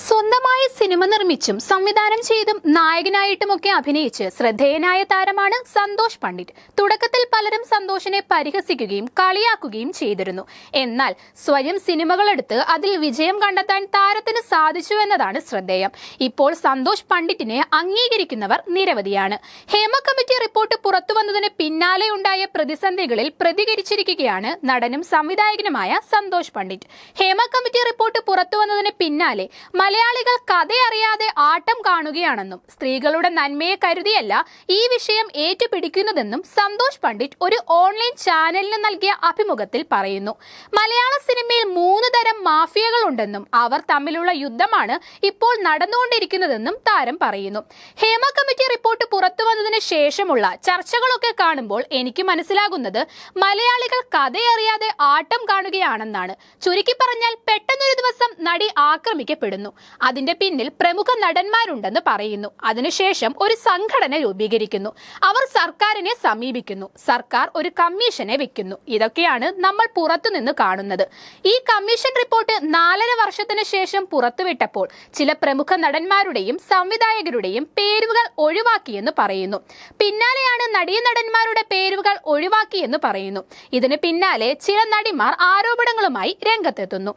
സ്വന്തമായി സിനിമ നിർമ്മിച്ചും സംവിധാനം ചെയ്തും നായകനായിട്ടുമൊക്കെ അഭിനയിച്ച് ശ്രദ്ധേയനായ താരമാണ് സന്തോഷ് പണ്ഡിറ്റ്. തുടക്കത്തിൽ പലരും സന്തോഷിനെ പരിഹസിക്കുകയും കളിയാക്കുകയും ചെയ്തിരുന്നു. എന്നാൽ സ്വയം സിനിമകളെടുത്ത് അതിൽ വിജയം കണ്ടെത്താൻ താരത്തിന് സാധിച്ചു എന്നതാണ് ശ്രദ്ധേയം. ഇപ്പോൾ സന്തോഷ് പണ്ഡിറ്റിനെ അംഗീകരിക്കുന്നവർ നിരവധിയാണ്. ഹേമ കമ്മിറ്റി റിപ്പോർട്ട് പുറത്തുവന്നതിന് പിന്നാലെ ഉണ്ടായ പ്രതിസന്ധികളിൽ പ്രതികരിച്ചിരിക്കുകയാണ് നടനും സംവിധായകനുമായ സന്തോഷ് പണ്ഡിറ്റ്. ഹേമ കമ്മിറ്റി റിപ്പോർട്ട് പുറത്തുവന്നതിന് പിന്നാലെ മലയാളികൾ കഥയറിയാതെ ആട്ടം കാണുകയാണെന്നും സ്ത്രീകളുടെ നന്മയെ കരുതിയല്ല ഈ വിഷയം ഏറ്റുപിടിക്കുന്നതെന്നും സന്തോഷ് പണ്ഡിറ്റ് ഒരു ഓൺലൈൻ ചാനലിന് നൽകിയ അഭിമുഖത്തിൽ പറയുന്നു. മലയാള സിനിമയിൽ 3 തരം മാഫിയകളുണ്ടെന്നും അവർ തമ്മിലുള്ള യുദ്ധമാണ് ഇപ്പോൾ നടന്നുകൊണ്ടിരിക്കുന്നതെന്നും താരം പറയുന്നു. ഹേമ കമ്മിറ്റി റിപ്പോർട്ട് പുറത്തുവന്നതിന് ശേഷമുള്ള ചർച്ചകളൊക്കെ കാണുമ്പോൾ എനിക്ക് മനസ്സിലാകുന്നത് മലയാളികൾ കഥയറിയാതെ ആട്ടം കാണുകയാണെന്നാണ്. ചുരുക്കി പറഞ്ഞാൽ പെട്ടെന്നൊരു ദിവസം നടി ആക്രമിക്കപ്പെടുന്നു. അതിന്റെ പിന്നിൽ പ്രമുഖ നടന്മാരുണ്ടെന്ന് പറയുന്നു. അതിനുശേഷം ഒരു സംഘടന രൂപീകരിക്കുന്നു. അവർ സർക്കാരിനെ സമീപിക്കുന്നു. സർക്കാർ ഒരു കമ്മീഷനെ വെക്കുന്നു. ഇതൊക്കെയാണ് നമ്മൾ പുറത്തുനിന്ന് കാണുന്നത്. ഈ കമ്മീഷൻ റിപ്പോർട്ട് 4.5 വർഷത്തിന് ശേഷം പുറത്തുവിട്ടപ്പോൾ ചില പ്രമുഖ നടന്മാരുടെയും സംവിധായകരുടെയും പേരുകൾ ഒഴിവാക്കിയെന്ന് പറയുന്നു. പിന്നാലെയാണ് നടീനടന്മാരുടെ പേരുകൾ ഒഴിവാക്കിയെന്ന് പറയുന്നു. ഇതിന് പിന്നാലെ ചില നടിമാർ ആരോപണങ്ങളുമായി രംഗത്തെത്തുന്നു.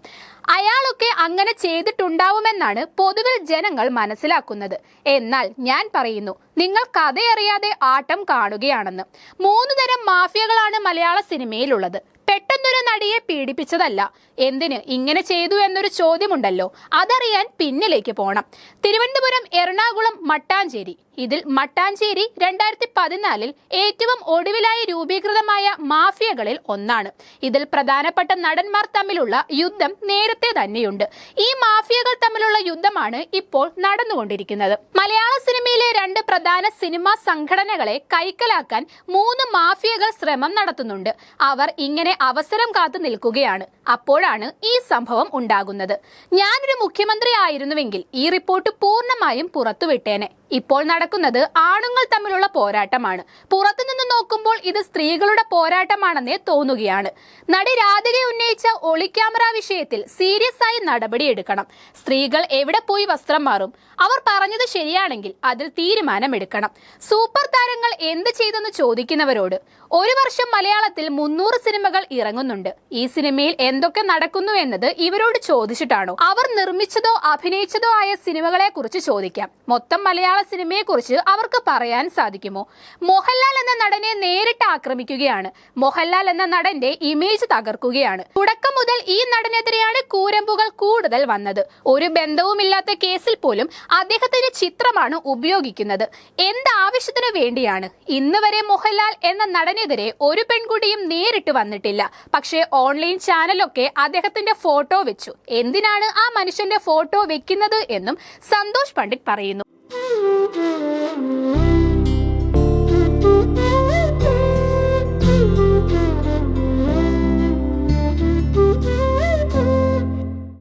അയാളൊക്കെ അങ്ങനെ ചെയ്തിട്ടുണ്ടാവുമെന്നാണ് പൊതുവിൽ ജനങ്ങൾ മനസ്സിലാക്കുന്നത്. എന്നാൽ ഞാൻ പറയുന്നു, നിങ്ങൾ കഥയറിയാതെ ആട്ടം കാണുകയാണെന്ന്. 3 തരം മാഫിയകളാണ് മലയാള സിനിമയിലുള്ളത്. പെട്ടെന്നൊരു നടിയെ പീഡിപ്പിച്ചതല്ല. എന്തിന് ഇങ്ങനെ ചെയ്തു എന്നൊരു ചോദ്യമുണ്ടല്ലോ. അതറിയാൻ പിന്നിലേക്ക് പോണം. തിരുവനന്തപുരം, എറണാകുളം, മട്ടാഞ്ചേരി. ഇതിൽ മട്ടാഞ്ചേരി 2014 ഏറ്റവും ഒടുവിലായി രൂപീകൃതമായ മാഫിയകളിൽ ഒന്നാണ്. ഇതിൽ പ്രധാനപ്പെട്ട നടന്മാർ തമ്മിലുള്ള യുദ്ധം നേരത്തെ തന്നെയുണ്ട്. ഈ മാഫിയകൾ തമ്മിലുള്ള യുദ്ധമാണ് ഇപ്പോൾ നടന്നുകൊണ്ടിരിക്കുന്നത്. മലയാള സിനിമയിലെ 2 പ്രധാന സിനിമാ സംഘടനകളെ കൈക്കലാക്കാൻ 3 മാഫിയകൾ ശ്രമം നടത്തുന്നുണ്ട്. അവർ ഇങ്ങനെ അവസരം കാത്തു നിൽക്കുകയാണ്. അപ്പോഴാണ് ഈ സംഭവം ഉണ്ടാകുന്നത്. ഞാനൊരു മുഖ്യമന്ത്രി ആയിരുന്നുവെങ്കിൽ ഈ റിപ്പോർട്ട് പൂർണ്ണമായും പുറത്തുവിട്ടേനെ. ഇപ്പോൾ നടക്കുന്നത് ആണുങ്ങൾ തമ്മിലുള്ള പോരാട്ടമാണ്. പുറത്തുനിന്ന് നോക്കുമ്പോൾ ഇത് സ്ത്രീകളുടെ പോരാട്ടമാണെന്നേ തോന്നുകയാണ്. നടി രാധിക ഉന്നയിച്ച ഒളിക്യാമറ വിഷയത്തിൽ സീരിയസ് ആയി നടപടിയെടുക്കണം. സ്ത്രീകൾ എവിടെ പോയി വസ്ത്രം മാറും? അവർ പറഞ്ഞത് ശരിയാണെങ്കിൽ അതിൽ തീരുമാനമെടുക്കണം. സൂപ്പർ താരങ്ങൾ എന്ത് ചെയ്തെന്ന് ചോദിക്കുന്നവരോട് 1 വർഷം മലയാളത്തിൽ 300 സിനിമകൾ ഇറങ്ങുന്നുണ്ട്. ഈ സിനിമയിൽ എന്തൊക്കെ നടക്കുന്നു എന്നത് ഇവരോട് ചോദിച്ചിട്ടാണോ? അവർ നിർമ്മിച്ചതോ അഭിനയിച്ചതോ ആയ സിനിമകളെ കുറിച്ച് ചോദിക്കാം. മൊത്തം മലയാള സിനിമയെ കുറിച്ച് അവർക്ക് പറയാൻ സാധിക്കുമോ? മോഹൻലാൽ എന്ന നടനെ നേരിട്ട് ആക്രമിക്കുകയാണ്. മോഹൻലാൽ എന്ന നടന്റെ ഇമേജ് തകർക്കുകയാണ്. തുടക്കം മുതൽ ഈ നടനെതിരെയാണ് കൂരമ്പുകൾ കൂടുതൽ വന്നത്. ഒരു ബന്ധവുമില്ലാത്ത കേസിൽ പോലും അദ്ദേഹത്തിന്റെ ചിത്രമാണ് ഉപയോഗിക്കുന്നത്. എന്താവശ്യത്തിനു വേണ്ടിയാണ്? ഇന്ന് വരെ മോഹൻലാൽ എന്ന നടനെതിരെ ഒരു പെൺകുട്ടിയും നേരിട്ട് വന്നിട്ടില്ല. പക്ഷേ ഓൺലൈൻ ചാനലൊക്കെ അദ്ദേഹത്തിന്റെ ഫോട്ടോ വെച്ചു. എന്തിനാണ് ആ മനുഷ്യന്റെ ഫോട്ടോ വെക്കുന്നത് എന്നും സന്തോഷ് പണ്ഡിറ്റ് പറയുന്നു.